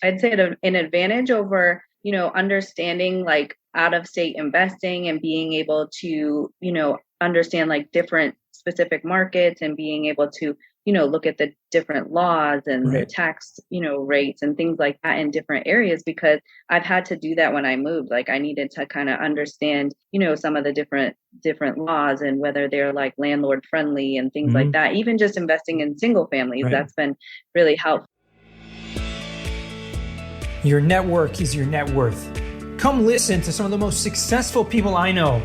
I'd say an advantage over, understanding like out of state investing and being able to, understand like different specific markets and being able to, look at the different laws and the Right. tax, rates and things like that in different areas, because I've had to do that when I moved. Like I needed to kind of understand, some of the different laws and whether they're like landlord friendly and things like Hmm. that. Even just investing in single families, Right. that's been really helpful. Your network is your net worth. Come listen to some of the most successful people I know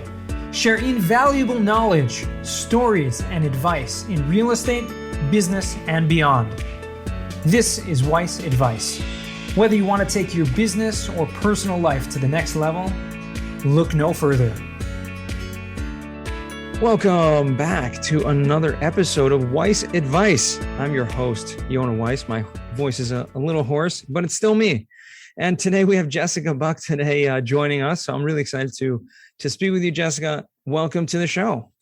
share invaluable knowledge, stories, and advice in real estate, business, and beyond. This is Weiss Advice. Whether you want to take your business or personal life to the next level, look no further. Welcome back to another episode of Weiss Advice. I'm your host, Yona Weiss. My voice is a little hoarse, but it's still me. And today we have Jessica Buck joining us. So I'm really excited to speak with you, Jessica. Welcome to the show.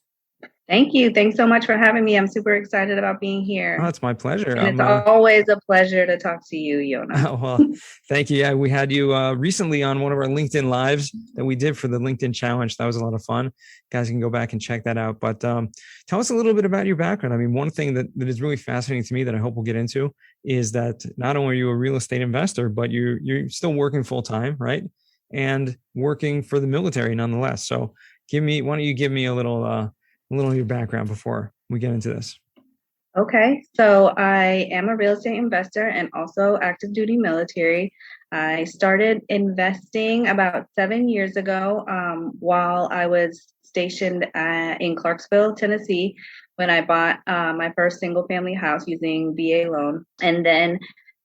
Thank you. Thanks so much for having me. I'm super excited about being Oh, here. it's my pleasure. And it's always a pleasure to talk to you, Yona. Oh, well, thank you. Yeah, we had you recently on one of our LinkedIn lives that we did for the LinkedIn challenge. That was a lot of fun. Guys can go back and check that out. But tell us a little bit about your background. I mean, one thing that is really fascinating to me that I hope we'll get into is that not only are you a real estate investor, but you're still working full time, right? And working for the military nonetheless. So why don't you give me a little of your background before we get into this? Okay, so I am a real estate investor and also active duty military. I started investing about 7 years ago while I was stationed in Clarksville, Tennessee, when I bought my first single family house using VA loan, and then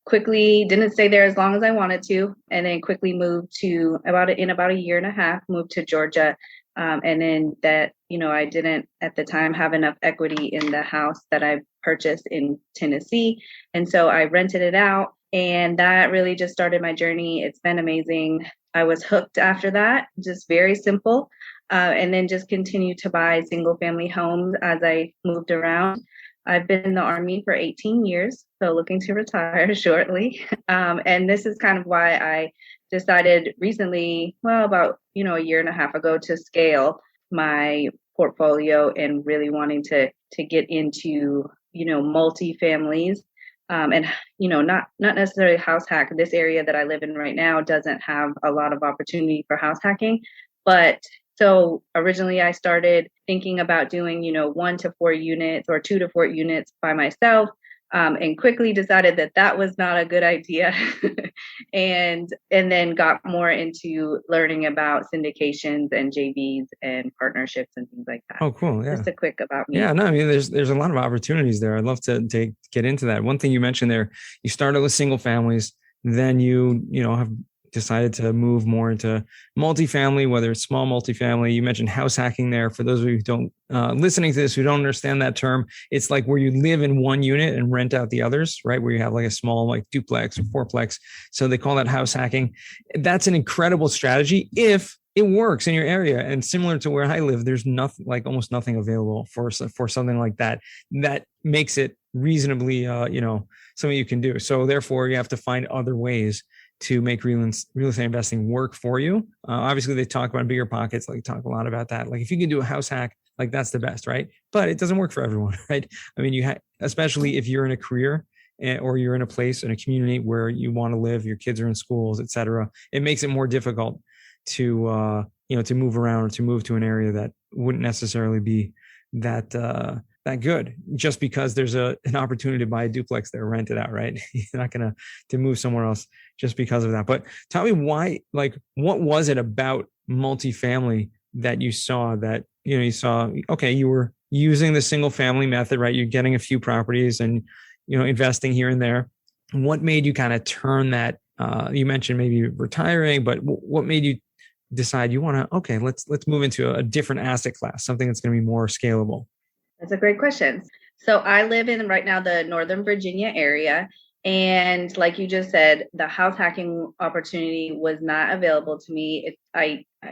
quickly didn't stay there as long as I wanted to, and then quickly moved to about a year and a half, moved to Georgia. And then that, I didn't at the time have enough equity in the house that I purchased in Tennessee. And so I rented it out, and that really just started my journey. It's been amazing. I was hooked after that, just very simple. And then just continued to buy single family homes as I moved around. I've been in the Army for 18 years, so looking to retire shortly. And this is kind of why I decided recently, well, about, a year and a half ago, to scale my portfolio and really wanting to get into, multifamilies. And, not necessarily house hack. This area that I live in right now doesn't have a lot of opportunity for house hacking, but so originally I started thinking about doing, 1 to 4 units or 2 to 4 units by myself, and quickly decided that that was not a good idea. and then got more into learning about syndications and JVs and partnerships and things like that. Oh, cool. Yeah. Just a quick about me. Yeah, no, I mean, there's a lot of opportunities there. I'd love to get into that. One thing you mentioned there, you started with single families, then you have decided to move more into multifamily, whether it's small multifamily. You mentioned house hacking there. For those of you who don't listening to this, who don't understand that term, it's like where you live in one unit and rent out the others, right? Where you have like a small like duplex or fourplex. So they call that house hacking. That's an incredible strategy if it works in your area. And similar to where I live, there's nothing, like almost nothing available for something like that. That makes it reasonably, something you can do. So therefore, you have to find other ways to make real estate investing work for you. Obviously, they talk about bigger pockets. Like talk a lot about that. Like if you can do a house hack, like that's the best, right? But it doesn't work for everyone, right? I mean, especially if you're in a career or you're in a place in a community where you want to live, your kids are in schools, et cetera. It makes it more difficult to to move around or to move to an area that wouldn't necessarily be that good just because there's an opportunity to buy a duplex there, rent it out, right? You're not going to move somewhere else just because of that. But tell me why, like, what was it about multifamily that you saw that, okay, you were using the single family method, right? You're getting a few properties and, investing here and there. What made you kind of turn that? You mentioned maybe retiring, but what made you decide you want to, okay, let's move into a different asset class, something that's going to be more scalable? That's a great question. So I live in right now the Northern Virginia area. And like you just said, the house hacking opportunity was not available to me.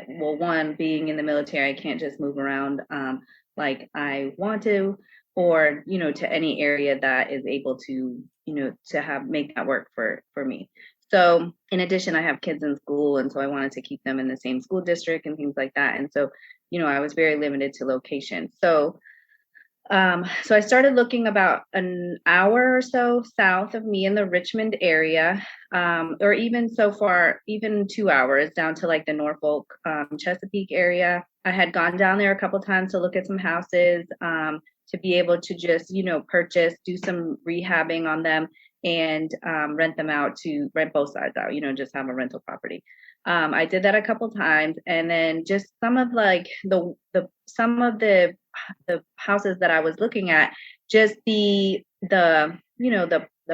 One, being in the military, I can't just move around like I want to, or, to any area that is able to, to make that work for me. So in addition, I have kids in school, and so I wanted to keep them in the same school district and things like that. And so, I was very limited to location. So I started looking about an hour or so south of me in the Richmond area, or even so far, even 2 hours down to like the Norfolk, Chesapeake area. I had gone down there a couple times to look at some houses, to be able to just, purchase, do some rehabbing on them, and rent them out, to rent both sides out, just have a rental property. I did that a couple times, and then just some of like some of the houses that I was looking at, just the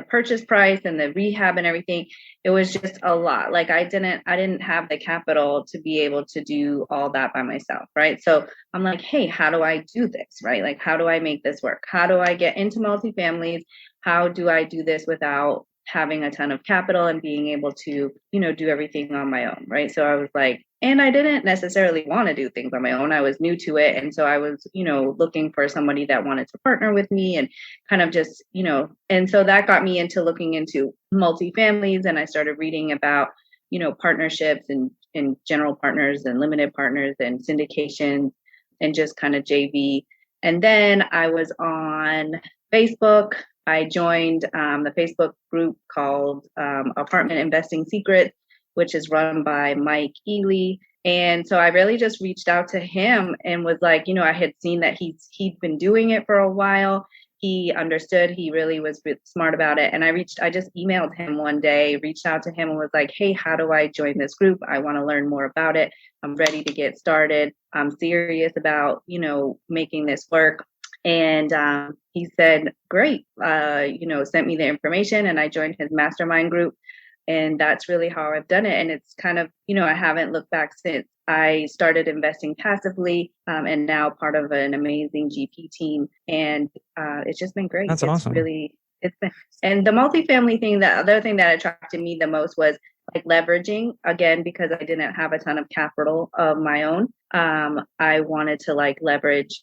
purchase price and the rehab and everything, it was just a lot. Like I didn't have the capital to be able to do all that by myself, right? So I'm like, hey, how do I do this, right? Like, how do I make this work? How do I get into multifamilies? How do I do this without having a ton of capital and being able to, do everything on my own, right? So I was like, and I didn't necessarily want to do things on my own. I was new to it. And so I was, looking for somebody that wanted to partner with me and kind of just, and so that got me into looking into multifamilies. And I started reading about, partnerships and general partners and limited partners and syndications and just kind of JV. And then I was on Facebook. I joined the Facebook group called Apartment Investing Secrets, which is run by Mike Ely. And so I really just reached out to him and was like, I had seen that he'd been doing it for a while. He understood, he really was smart about it. And I just emailed him one day, reached out to him and was like, hey, how do I join this group? I want to learn more about it. I'm ready to get started. I'm serious about, making this work. And he said, great, sent me the information, and I joined his mastermind group. And that's really how I've done it. And it's kind of, I haven't looked back since. I started investing passively, and now part of an amazing GP team. And it's just been great. That's it's awesome. It's been, and the multifamily thing, the other thing that attracted me the most was like leveraging, again, because I didn't have a ton of capital of my own. I wanted to like leverage,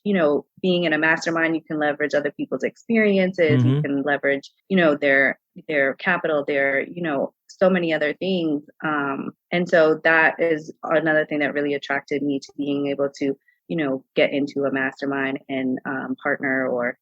being in a mastermind, you can leverage other people's experiences. You can leverage, their capital, their, so many other things. And so that is another thing that really attracted me to being able to, get into a mastermind and partner, or,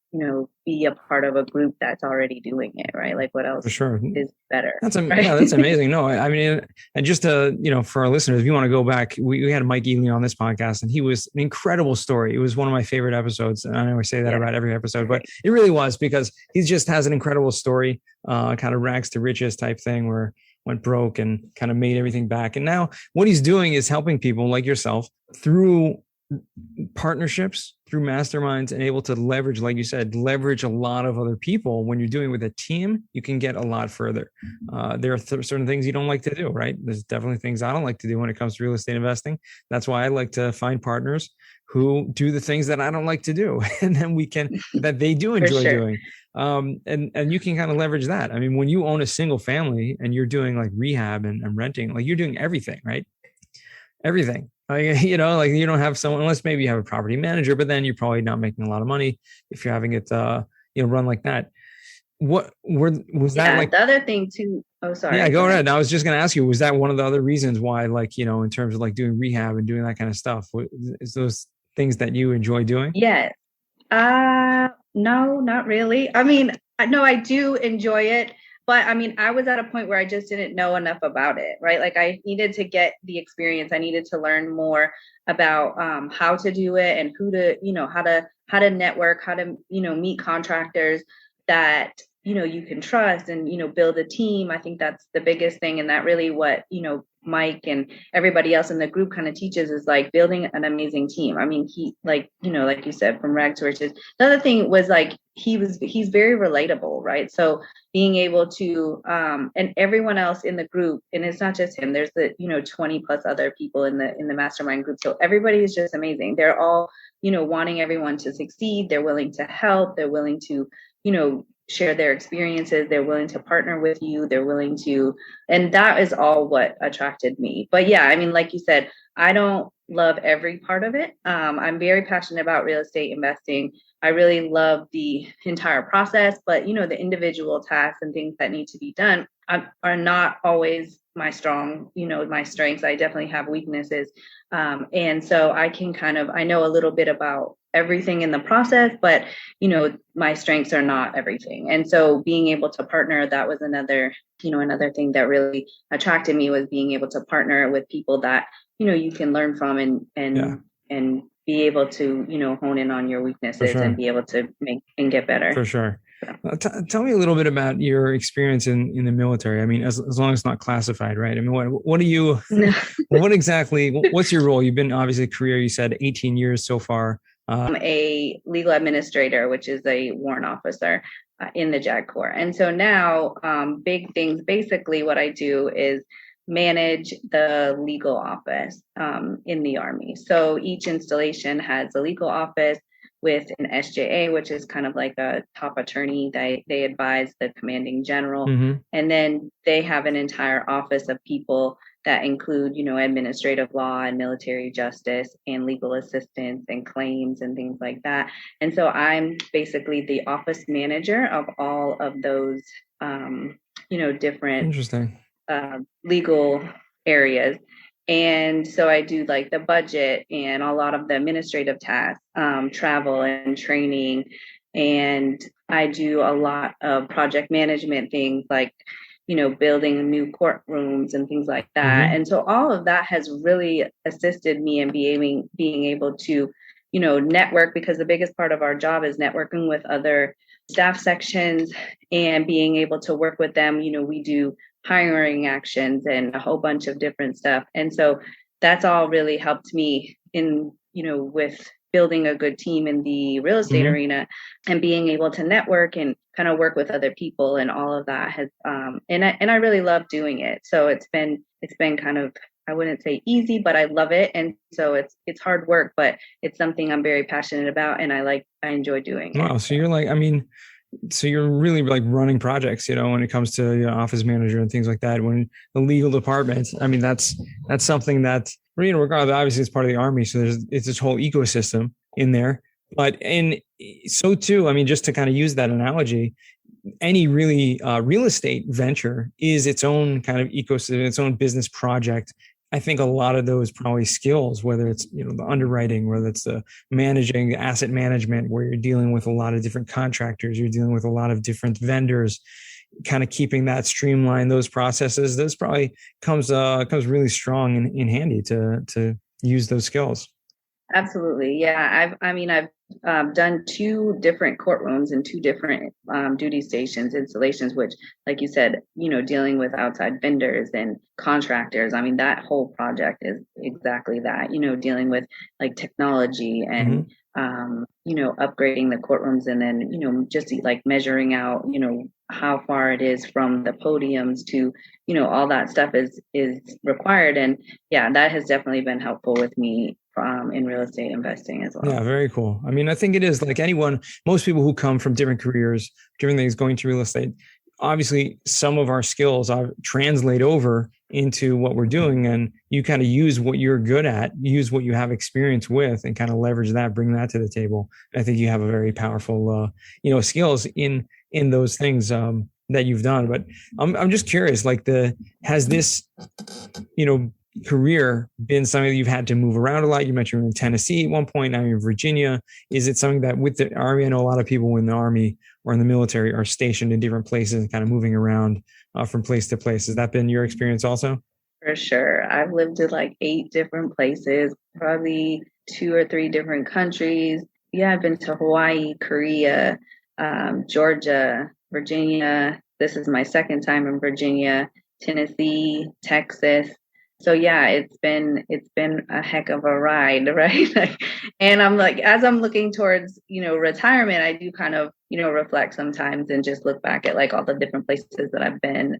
be a part of a group that's already doing it, right? Like what else For sure. is better? Right? Yeah, that's amazing. No, I mean, and just to, for our listeners, if you want to go back, we had Mike Ely on this podcast, and he was an incredible story. It was one of my favorite episodes. And I always say that about every episode, but it really was, because he just has an incredible story, kind of rags to riches type thing, where went broke and kind of made everything back. And now what he's doing is helping people like yourself through partnerships, through masterminds, and able to leverage, like you said, leverage a lot of other people. When you're doing with a team, you can get a lot further. There are certain things you don't like to do, right? There's definitely things I don't like to do when it comes to real estate investing. That's why I like to find partners who do the things that I don't like to do, and then that they do enjoy doing. And you can kind of leverage that. I mean, when you own a single family and you're doing like rehab and renting, like you're doing everything, right? Everything. Like you don't have someone, unless maybe you have a property manager, but then you're probably not making a lot of money if you're having it, run like that. What was that like? The other thing too. Oh, sorry. Yeah, go ahead. I was just going to ask you, was that one of the other reasons why, like, in terms of like doing rehab and doing that kind of stuff, is those things that you enjoy doing? Yes. No, not really. I mean, no, I do enjoy it. But I mean, I was at a point where I just didn't know enough about it, right? Like I needed to get the experience. I needed to learn more about how to do it and who to, how to network, how to, meet contractors that, you can trust and, build a team. I think that's the biggest thing. And that really what, Mike and everybody else in the group kind of teaches is like building an amazing team. I mean, he like you said, from rags to riches. The other thing was like, he's very relatable, right? So being able to, and everyone else in the group, and it's not just him, there's the, 20 plus other people in the mastermind group. So everybody is just amazing. They're all, wanting everyone to succeed. They're willing to help. They're willing to, share their experiences. They're willing to partner with you. They're willing to, and that is all what attracted me. But yeah, I mean, like you said, I don't love every part of it. I'm very passionate about real estate investing. I really love the entire process, but the individual tasks and things that need to be done, are not always my my strengths. I definitely have weaknesses. And so I know a little bit about everything in the process, but, my strengths are not everything. And so being able to partner, that was another thing that really attracted me, was being able to partner with people that, you can learn from and be able to, hone in on your weaknesses and be able to make and get better. For sure. Tell me a little bit about your experience in the military. I mean, as long as it's not classified, right? I mean, what do you, what's your role? You've been obviously a career, you said 18 years so far. I'm a legal administrator, which is a warrant officer in the JAG Corps. And so now, big things, basically what I do is manage the legal office in the Army. So each installation has a legal office with an SJA, which is kind of like a top attorney. They advise the commanding general. Mm-hmm. And then they have an entire office of people that include, administrative law and military justice and legal assistance and claims and things like that. And so I'm basically the office manager of all of those, different legal areas. And so I do like the budget and a lot of the administrative tasks, travel and training. And I do a lot of project management things like, building new courtrooms and things like that. Mm-hmm. And so all of that has really assisted me in being able to, network, because the biggest part of our job is networking with other staff sections and being able to work with them. We do hiring actions and a whole bunch of different stuff. And so that's all really helped me in, with building a good team in the real estate mm-hmm. arena and being able to network and kind of work with other people, and all of that has, and I really love doing it. So it's been kind of, I wouldn't say easy, but I love it. And so it's hard work, but it's something I'm very passionate about, and I enjoy doing it. Wow. So you're like, so you're really like running projects, when it comes to office manager and things like that. When the legal department, that's something that, regardless, obviously it's part of the Army. So it's this whole ecosystem in there. But so too, just to kind of use that analogy, any really real estate venture is its own kind of ecosystem, its own business project. I think a lot of those probably skills, whether it's, the underwriting, whether it's the managing asset management, where you're dealing with a lot of different contractors, you're dealing with a lot of different vendors, kind of keeping that streamlined, those processes, those probably comes really strong and in handy to use those skills. Absolutely. Yeah. I've done 2 different courtrooms and 2 different duty stations installations, which, like you said, dealing with outside vendors and contractors. That whole project is exactly that, dealing with like technology and, mm-hmm. Upgrading the courtrooms, and then, just like measuring out, how far it is from the podiums to, all that stuff is required. And yeah, that has definitely been helpful with me in real estate investing as well. Yeah, very cool. I think it is like most people who come from different careers, different things going to real estate, obviously some of our skills translate over into what we're doing, and you kind of use what you're good at, use what you have experience with, and kind of leverage that, bring that to the table. I think you have a very powerful, skills in those things that you've done. But I'm just curious, has this, career been something that you've had to move around a lot? You mentioned you were in Tennessee at one point, now you're in Virginia. Is it something that with the Army, I know a lot of people in the Army or in the military are stationed in different places and kind of moving around from place to place. Has that been your experience also? For sure. I've lived in like 8 different places, probably 2 or 3 different countries. Yeah, I've been to Hawaii, Korea, Georgia, Virginia. This is my 2nd time in Virginia, Tennessee, Texas. So yeah, it's been a heck of a ride, right? And I'm like, as I'm looking towards, retirement, I do kind of, reflect sometimes and just look back at like all the different places that I've been.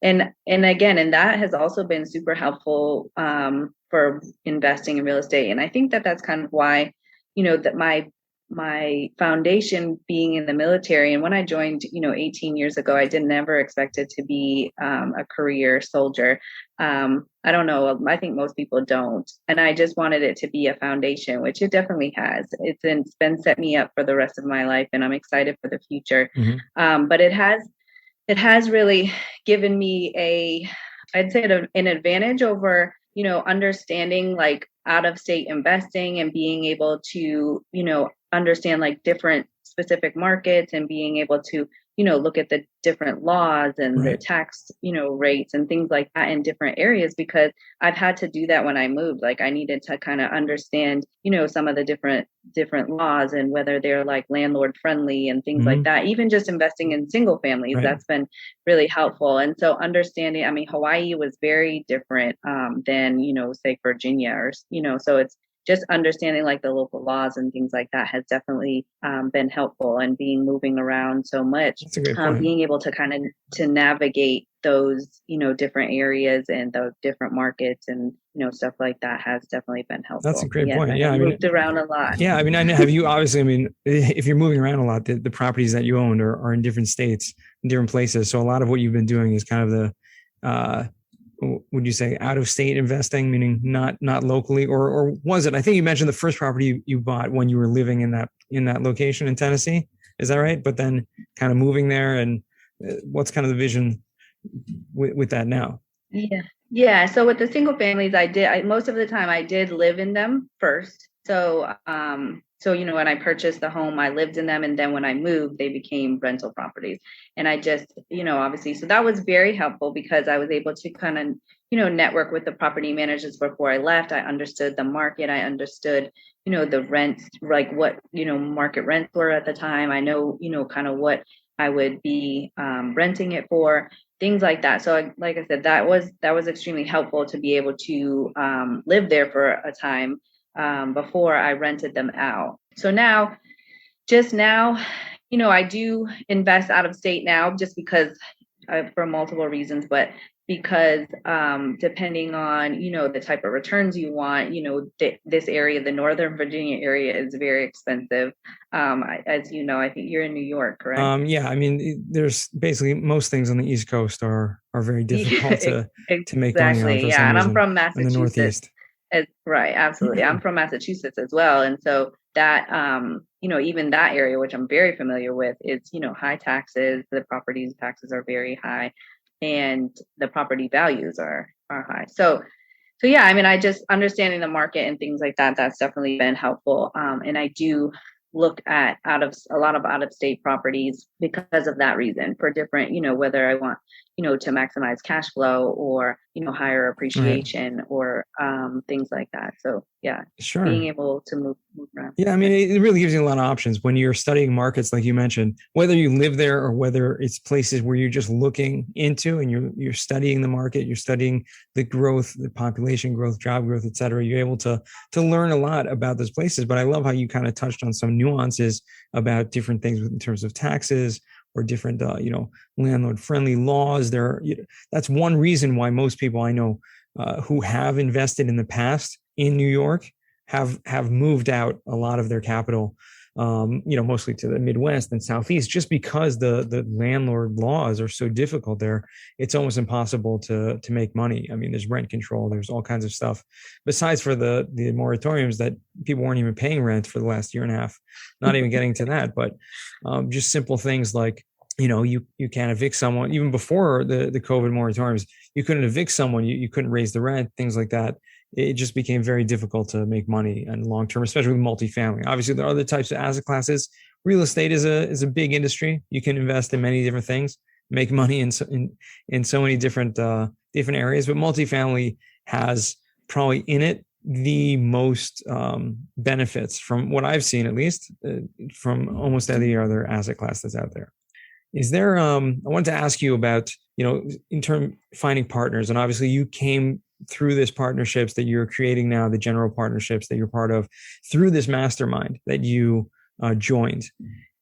And that has also been super helpful for investing in real estate. And I think that that's kind of why, that my foundation being in the military, and when I joined, 18 years ago, I never expected to be a career soldier. I don't know. I think most people don't. And I just wanted it to be a foundation, which it definitely has. It's been set me up for the rest of my life, and I'm excited for the future. Mm-hmm. But it has it has really given me I'd say an advantage over, understanding like out of state investing and being able to, understand like different specific markets and being able to, look at the different laws and the Right. tax, rates and things like that in different areas, because I've had to do that when I moved. Like I needed to kind of understand, some of the different laws and whether they're like landlord friendly and things like Mhm. that. Even just investing in single families, Right. that's been really helpful. And so understanding, I mean, Hawaii was very different than, say Virginia or, so it's just understanding like the local laws and things like that has definitely been helpful. And being moving around so much, That's a great point. being able to kind of to navigate those, different areas and those different markets and, stuff like that has definitely been helpful. That's a great Yes, point. I Yeah. have I mean, moved around a lot. yeah. I mean, I know, have you obviously, I mean, if you're moving around a lot, the properties that you own are in different states, in different places. So a lot of what you've been doing is kind of uh, would you say out of state investing, meaning not locally, or was it? I think you mentioned the first property you bought when you were living in that location in Tennessee. Is that right? But then kind of moving there, and what's kind of the vision with that now? Yeah. Yeah. So with the single families, most of the time I did live in them first. So, when I purchased the home, I lived in them. And then when I moved, they became rental properties. And I just, obviously, so that was very helpful because I was able to kind of, network with the property managers before I left. I understood the market. I understood, the rents, like what, market rents were at the time. I know, kind of what I would be renting it for, things like that. So like I said, that was extremely helpful to be able to live there for a time before I rented them out. So just now, I do invest out of state now just because for multiple reasons, but because depending on, the type of returns you want, this area, the Northern Virginia area is very expensive. As you know, I think you're in New York, correct? Yeah, I mean, there's basically most things on the East Coast are very difficult to make money on Exactly. for Yeah. some And I'm reason from in the Massachusetts. Northeast. Right. Absolutely. I'm from Massachusetts as well. And so that, even that area, which I'm very familiar with, is, high taxes. The property taxes are very high and the property values are high. So yeah, I mean, I just understanding the market and things like that, that's definitely been helpful. And I do look at a lot of out of state properties because of that reason for different, whether I want, to maximize cash flow or, higher Right. appreciation or things like that. So yeah, being Sure. able to move around. Yeah, I mean, it really gives you a lot of options when you're studying markets, like you mentioned, whether you live there or whether it's places where you're just looking into and you're studying the market, you're studying the growth, the population growth, job growth, et cetera. You're able to learn a lot about those places. But I love how you kind of touched on some nuances about different things in terms of taxes or different, landlord friendly laws. That's one reason why most people I know who have invested in the past in New York have moved out a lot of their capital, mostly to the Midwest and Southeast, just because the landlord laws are so difficult there. It's almost impossible to make money. I mean, there's rent control, there's all kinds of stuff. Besides for the moratoriums that people weren't even paying rent for the last year and a half, not even getting to that, but just simple things like, you can't evict someone. Even before the COVID moratoriums, you couldn't evict someone, you couldn't raise the rent, things like that. It just became very difficult to make money and long term, especially with multifamily. Obviously, there are other types of asset classes. Real estate is a big industry. You can invest in many different things, make money in so many different areas. But multifamily has probably in it the most benefits from what I've seen, at least from almost any other asset class that's out there. Is there, I wanted to ask you about, in term finding partners, and obviously you came through this partnerships that you're creating now, the general partnerships that you're part of through this mastermind that you joined.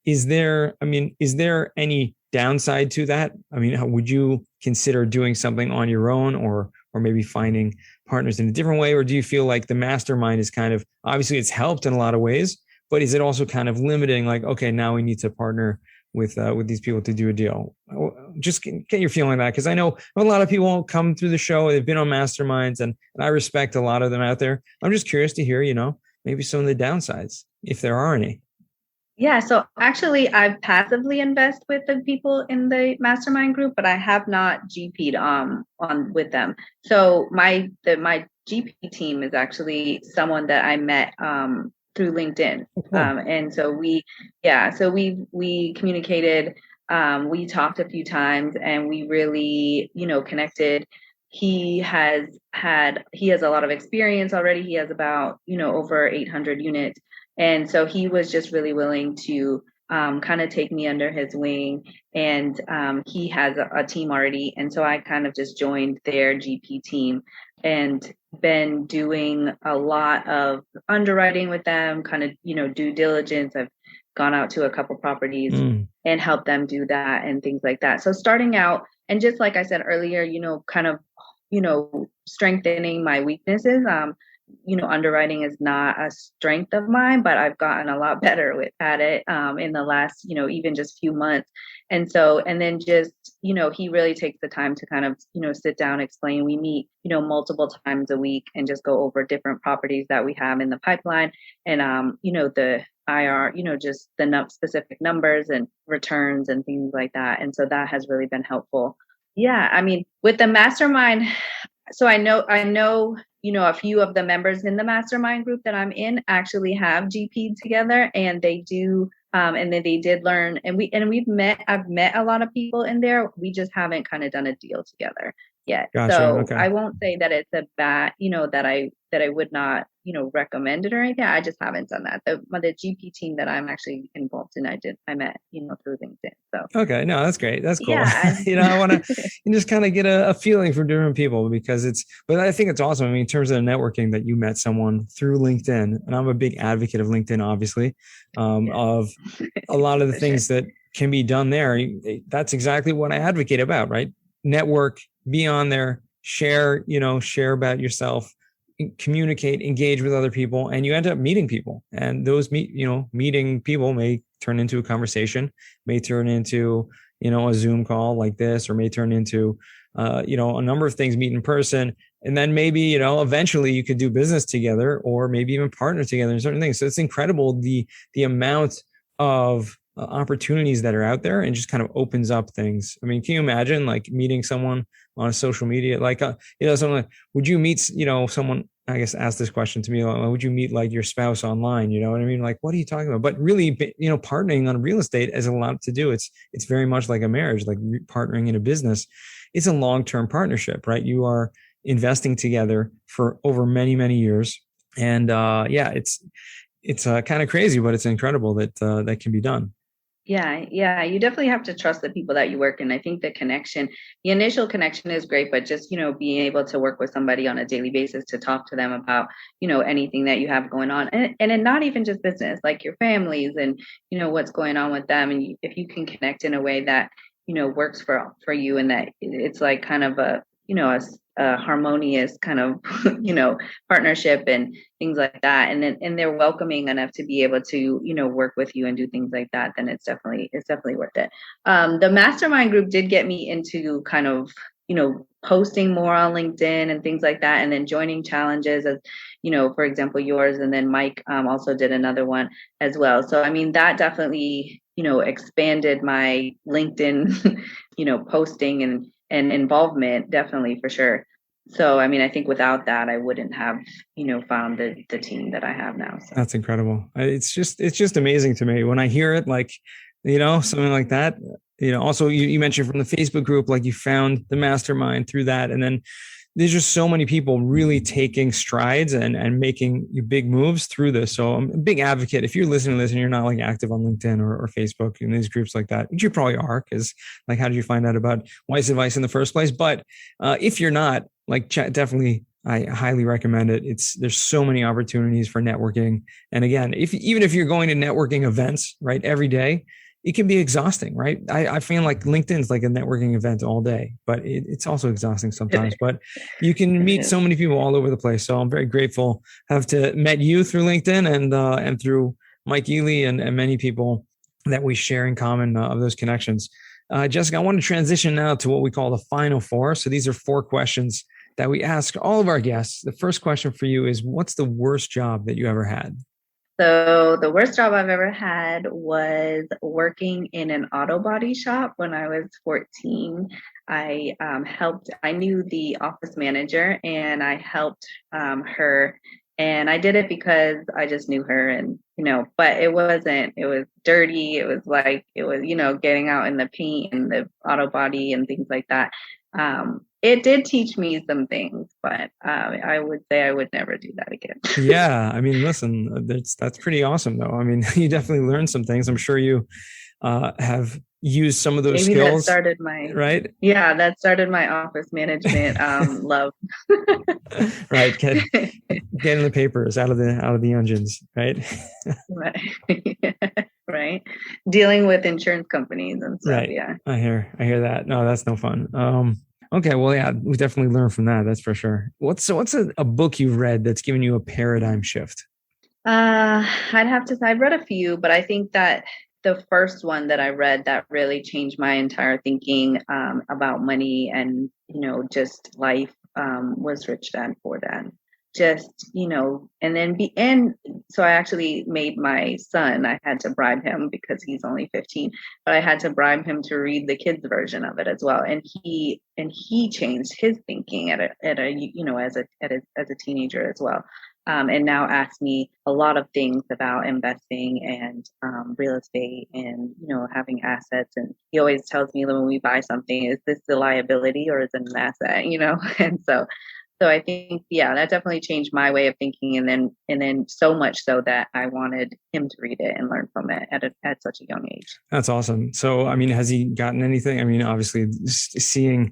Is there any downside to that? I mean, would you consider doing something on your own or maybe finding partners in a different way? Or do you feel like the mastermind is kind of, obviously it's helped in a lot of ways, but is it also kind of limiting, like, okay, now we need to partner with these people to do a deal? Just get your feeling on that, because I know a lot of people come through the show, they've been on masterminds, and I respect a lot of them out there. I'm just curious to hear, maybe some of the downsides, if there are any. Yeah, so actually I've passively invest with the people in the mastermind group, but I have not GP'd on with them. So my GP team is actually someone that I met through LinkedIn. Oh, cool. And so we communicated, we talked a few times and we really, connected. He has a lot of experience already. He has about, over 800 units. And so he was just really willing to kind of take me under his wing. And he has a team already. And so I kind of just joined their GP team and been doing a lot of underwriting with them, kind of, due diligence. I've gone out to a couple properties and helped them do that and things like that. So starting out, and just like I said earlier, kind of, strengthening my weaknesses. Underwriting is not a strength of mine, but I've gotten a lot better at it in the last, even just few months. And so, and then just, he really takes the time to kind of, sit down, explain. We meet, multiple times a week and just go over different properties that we have in the pipeline and, the IR, just the specific numbers and returns and things like that. And so that has really been helpful. Yeah. I mean, with the mastermind, so I know, a few of the members in the mastermind group that I'm in actually have GP'd together and they do, and then they did learn I've met a lot of people in there. We just haven't kind of done a deal together yet. Gotcha. So Okay. I won't say that it's a bad, that I would not, recommend it or anything. I just haven't done that. The GP team that I'm actually involved in, I met, through LinkedIn. So Okay. No, that's great. That's cool. yeah. I want to just kind of get a feeling from different people because but I think it's awesome. I mean, in terms of networking that you met someone through LinkedIn, and I'm a big advocate of LinkedIn, obviously, of a lot of the things that can be done there. That's exactly what I advocate about, right? Network, be on there, share about yourself, communicate, engage with other people, and you end up meeting people. And those meeting people may turn into a conversation, may turn into, a Zoom call like this, or may turn into, a number of things, meet in person. And then maybe, eventually you could do business together or maybe even partner together in certain things. So it's incredible the amount of opportunities that are out there and just kind of opens up things. I mean, can you imagine like meeting someone on social media? Like, someone like, would you meet, someone, I guess, ask this question to me, like, would you meet like your spouse online? You know what I mean? Like, what are you talking about? But really, partnering on real estate has a lot to do. It's very much like a marriage, like partnering in a business. It's a long-term partnership, right? You are investing together for over many, many years. And it's kind of crazy, but it's incredible that that can be done. Yeah. You definitely have to trust the people that you work in. I think the initial connection is great, but just, being able to work with somebody on a daily basis to talk to them about, anything that you have going on and not even just business, like your families and, what's going on with them. And if you can connect in a way that, works for you and that it's like kind of a harmonious kind of, partnership and things like that. And they're welcoming enough to be able to, work with you and do things like that, then it's definitely worth it. The mastermind group did get me into kind of, posting more on LinkedIn and things like that. And then joining challenges as, for example, yours. And then Mike also did another one as well. So, I mean, that definitely, expanded my LinkedIn, posting and involvement, definitely for sure. So, I mean, I think without that, I wouldn't have, found the team that I have now. So. That's incredible. It's just amazing to me when I hear it, like, something like that. Also you mentioned from the Facebook group, like you found the mastermind through that. And then there's just so many people really taking strides and making big moves through this. So I'm a big advocate. If you're listening to this and you're not like active on LinkedIn or Facebook in these groups like that, which you probably are, because like, how did you find out about Wise Advice in the first place? But if you're not, like, definitely, I highly recommend it. There's so many opportunities for networking. And again, even if you're going to networking events, right, every day, it can be exhausting, right? I feel like LinkedIn's like a networking event all day, but it's also exhausting sometimes. But you can meet so many people all over the place. So I'm very grateful to have met you through LinkedIn and through Mike Ely and many people that we share in common of those connections. Jessica, I want to transition now to what we call the final four. So these are 4 questions that we ask all of our guests. The first question for you is, what's the worst job that you ever had? So the worst job I've ever had was working in an auto body shop when I was 14. I knew the office manager and I helped her. And I did it because I just knew her and, but it was dirty. It was, getting out in the paint and the auto body and things like that. It did teach me some things, but I would say I would never do that again. Yeah. I mean, listen, that's pretty awesome though. I mean, you definitely learned some things. I'm sure you have used some of those Maybe skills. That started my right. Yeah, that started my office management love. Right. Getting the papers out of the engines. Right. Right. Right. Dealing with insurance companies and stuff. Right. Yeah. I hear that. No, that's no fun. Okay. Well, yeah, we definitely learned from that. That's for sure. What's a book you've read that's given you a paradigm shift? I'd have to say I've read a few, but I think that the first one that I read that really changed my entire thinking about money and, just life was Rich Dad, Poor Dad. Just, and so I actually made my son, I had to bribe him because he's only 15, but I had to bribe him to read the kids version of it as well. And he changed his thinking as a teenager as well. And now asks me a lot of things about investing and real estate and, having assets. And he always tells me when we buy something, is this the liability or is it an asset, And so I think, yeah, that definitely changed my way of thinking. And then so much so that I wanted him to read it and learn from it at such a young age. That's awesome. So, I mean, has he gotten anything? I mean, obviously seeing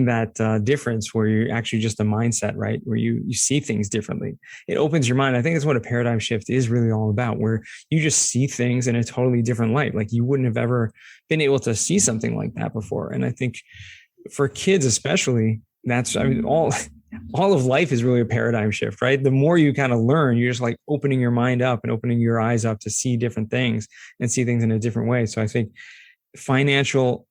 that difference where you're actually just a mindset, right? Where you see things differently. It opens your mind. I think that's what a paradigm shift is really all about, where you just see things in a totally different light. Like you wouldn't have ever been able to see something like that before. And I think for kids, especially, all of life is really a paradigm shift, right? The more you kind of learn, you're just like opening your mind up and opening your eyes up to see different things and see things in a different way. So I think financial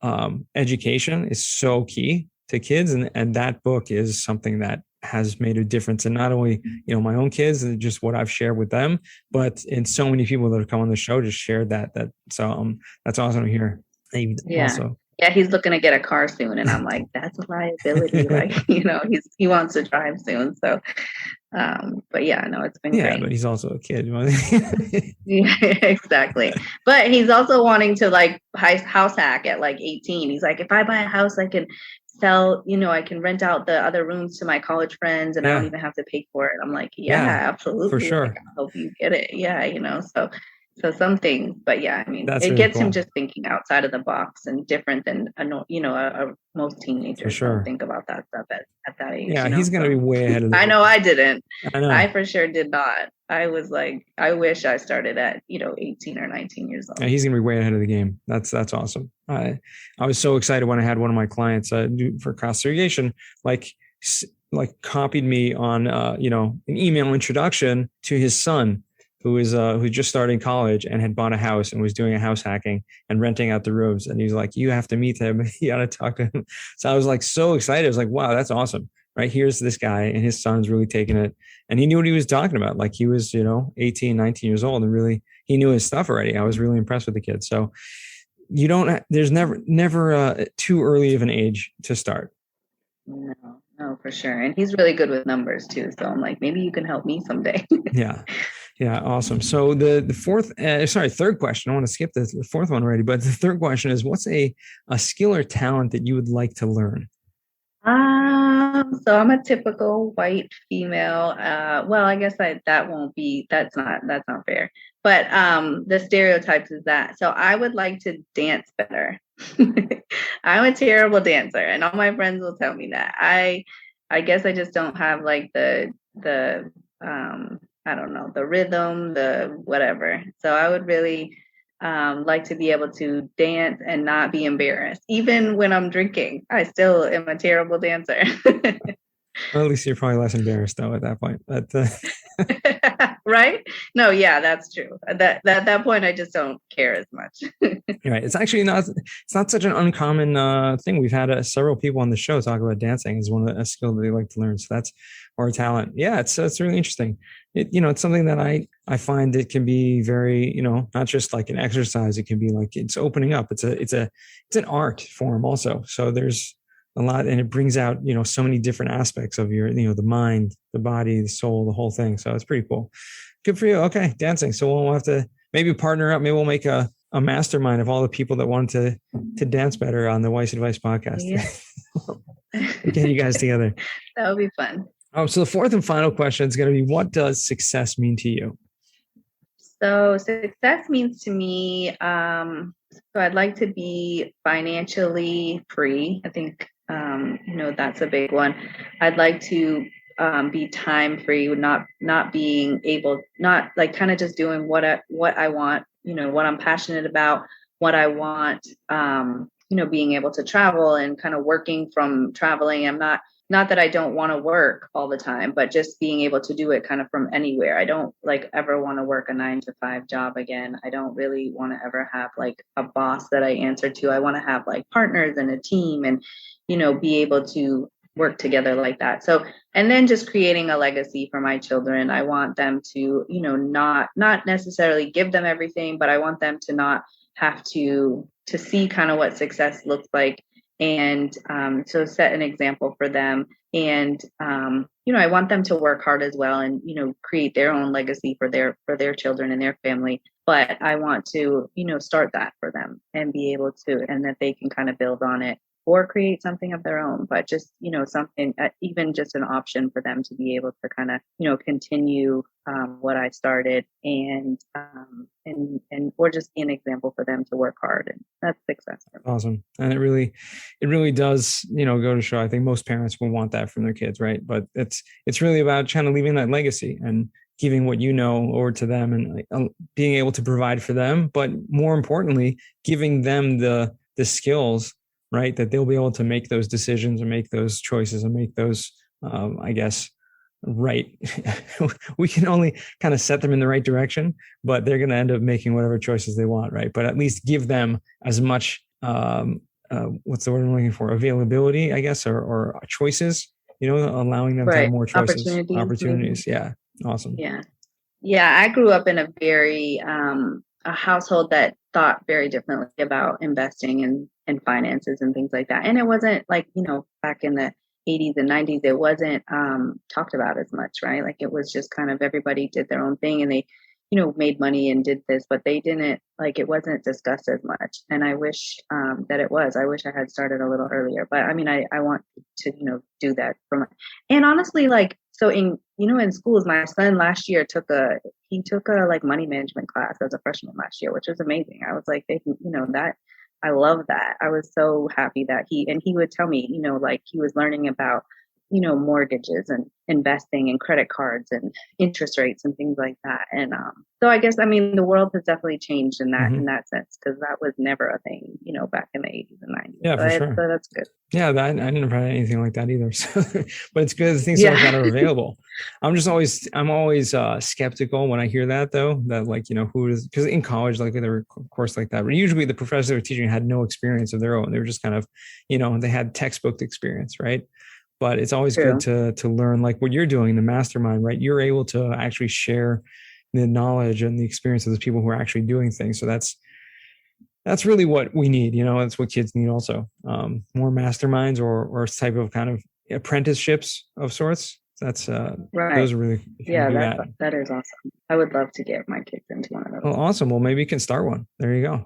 education is so key to kids. And that book is something that has made a difference in not only, my own kids and just what I've shared with them, but in so many people that have come on the show just shared that. So that's awesome to hear. Yeah. Also, yeah, he's looking to get a car soon. And I'm like, that's a liability. Like, he wants to drive soon. So, but yeah, no, it's been great. Yeah, but he's also a kid. Yeah, exactly. But he's also wanting to like house hack at like 18. He's like, if I buy a house, I can sell, I can rent out the other rooms to my college friends and I don't even have to pay for it. I'm like, yeah, absolutely. For sure. Like, I'll help you get it. Yeah, so some things, but yeah, I mean, That's it really gets cool. him just thinking outside of the box and different than, most teenagers don't think about that stuff at that age. Yeah, he's going to be way ahead of the I know I didn't. I know. I for sure did not. I was like, I wish I started at, 18 or 19 years old. Yeah, he's going to be way ahead of the game. That's awesome. I was so excited when I had one of my clients for cost segregation, like copied me on, an email introduction to his son, who's just starting college and had bought a house and was doing a house hacking and renting out the rooms. And he's like, you have to meet him. You got to talk to him. So I was like, so excited. I was like, wow, that's awesome. Right. Here's this guy and his son's really taking it. And he knew what he was talking about. Like he was, 18, 19 years old and really, he knew his stuff already. I was really impressed with the kid. So there's never too early of an age to start. No, for sure. And he's really good with numbers too. So I'm like, maybe you can help me someday. Yeah. Awesome. So the third question, I want to skip the fourth one already, but the third question is, what's a skill or talent that you would like to learn? So I'm a typical white female. Well, I guess that's not fair. But the stereotypes is that. So I would like to dance better. I'm a terrible dancer and all my friends will tell me that. I guess I just don't have like the I don't know, the rhythm, the whatever. So I would really like to be able to dance and not be embarrassed. Even when I'm drinking, I still am a terrible dancer. Well, at least you're probably less embarrassed though at that point. But, Right? No, yeah, that's true. That point, I just don't care as much. Right. It's actually not. It's not such an uncommon thing. We've had several people on the show talk about dancing as one of a skill that they like to learn. So that's or a talent. Yeah, it's really interesting. It's something that I find it can be very not just like an exercise. It can be like it's opening up. It's an art form also. So there's a lot, and it brings out so many different aspects of your the mind, the body, the soul, the whole thing. So it's pretty cool. Good for you. Okay, dancing. So we'll have to maybe partner up. Maybe we'll make a mastermind of all the people that wanted to dance better on the Weiss Advice podcast. Yeah. Get you guys together. That would be fun. So the fourth and final question is going to be, what does success mean to you? So success means to me, so I'd like to be financially free. I think, that's a big one. I'd like to be time free, not being able, not like kind of just doing what I want, what I'm passionate about, what I want, being able to travel and kind of working from traveling. I'm not that I don't want to work all the time, but just being able to do it kind of from anywhere. I don't ever want to work a 9-to-5 job again. I don't really want to ever have a boss that I answer to. I want to have partners and a team and, be able to work together like that. So, and then just creating a legacy for my children. I want them to, not necessarily give them everything, but I want them to not have to see kind of what success looks like. And so set an example for them. And, I want them to work hard as well and, create their own legacy for their children and their family. But I want to, start that for them and be able to, and that they can kind of build on it or create something of their own, but just, something, even just an option for them to be able to kind of, continue what I started and or just be an example for them to work hard. And that's success. Awesome. And it really does, go to show, I think most parents will want that from their kids, right? But it's really about kind of leaving that legacy and giving what over to them and being able to provide for them, but more importantly, giving them the skills, right, that they'll be able to make those decisions and make those choices and make those, right. We can only kind of set them in the right direction, but they're going to end up making whatever choices they want, right? But at least give them as much, what's the word I'm looking for? Availability, I guess, or choices, allowing them to have more choices. Opportunities. Yeah. Awesome. Yeah. Yeah. I grew up in a very, a household that thought very differently about investing and finances and things like that. And it wasn't back in the 80s and 90s, it wasn't talked about as much, right? It was just kind of everybody did their own thing and they, made money and did this, but they didn't it wasn't discussed as much. And I wish that it was. I wish I had started a little earlier, but I mean, I want to, do that and honestly, so in schools, my son last year took a money management class as a freshman last year, which was amazing. I was like, that I love that. I was so happy that he would tell me, he was learning about, mortgages and investing and credit cards and interest rates and things like that. And so I guess, the world has definitely changed in that, in that sense, because that was never a thing, back in the 80s and 90s. Yeah, for sure. So that's good. Yeah, I never had anything like that either. So, but it's good. The things that are available. I'm always skeptical when I hear that though, that who is, because in college, there were a course like that, but usually the professors that were teaching had no experience of their own. They were just kind of, they had textbook experience, right? But it's always good to learn what you're doing in the mastermind, right? You're able to actually share the knowledge and the experience of the people who are actually doing things. So that's really what we need. That's what kids need also. More masterminds or type of kind of apprenticeships of sorts. That's right. Those are really, that is awesome. I would love to get my kids into one of those. Well, awesome. Well, maybe you can start one. There you go.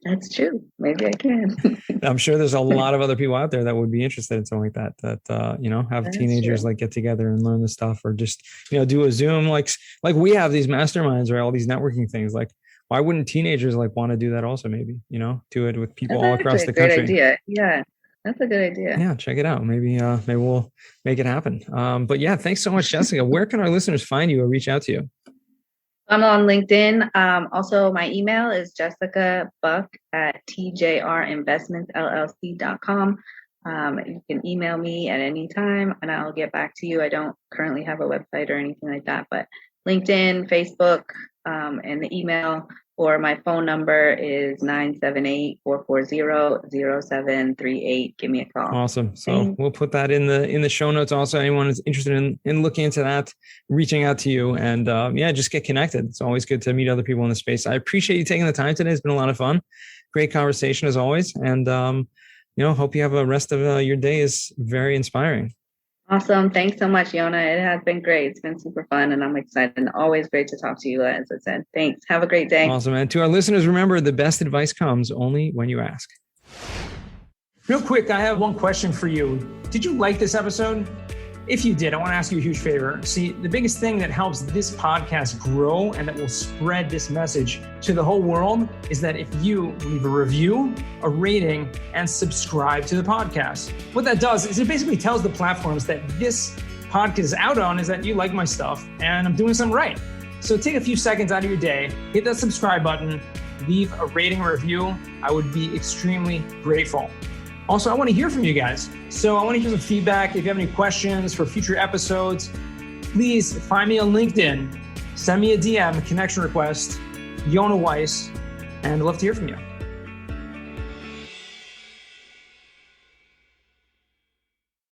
That's true. Maybe I can. I'm sure there's a lot of other people out there that would be interested in something like that have That's teenagers true. get together and learn the stuff, or just, do a Zoom, like we have these masterminds or all these networking things. Why wouldn't teenagers want to do that also? Maybe, do it with people all across the country. Great idea. Yeah. That's a good idea. Yeah. Check it out. Maybe we'll make it happen. But yeah, thanks so much, Jessica. Where can our listeners find you or reach out to you? I'm on LinkedIn. Also, my email is jessicabuck@tjrinvestmentsllc.com. You can email me at any time and I'll get back to you. I don't currently have a website or anything like that, but LinkedIn, Facebook, and the email, or my phone number is 978-440-0738. Give me a call. Awesome. So we'll put that in the show notes. Also, anyone who's interested in looking into that, reaching out to you, and just get connected. It's always good to meet other people in the space. I appreciate you taking the time today. It's been a lot of fun. Great conversation as always. And, hope you have a rest of your day is very inspiring. Awesome. Thanks so much, Yona. It has been great. It's been super fun and I'm excited, and always great to talk to you, as I said. Thanks. Have a great day. Awesome. And to our listeners, remember, the best advice comes only when you ask. Real quick, I have one question for you. Did you like this episode? If you did, I want to ask you a huge favor. See, the biggest thing that helps this podcast grow and that will spread this message to the whole world is that if you leave a review, a rating, and subscribe to the podcast. What that does is it basically tells the platforms that this podcast is out on is that you like my stuff and I'm doing something right. So take a few seconds out of your day, hit that subscribe button, leave a rating or review. I would be extremely grateful. Also, I want to hear from you guys. So I want to hear some feedback. If you have any questions for future episodes, please find me on LinkedIn. Send me a DM, a connection request, Yona Weiss, and I'd love to hear from you.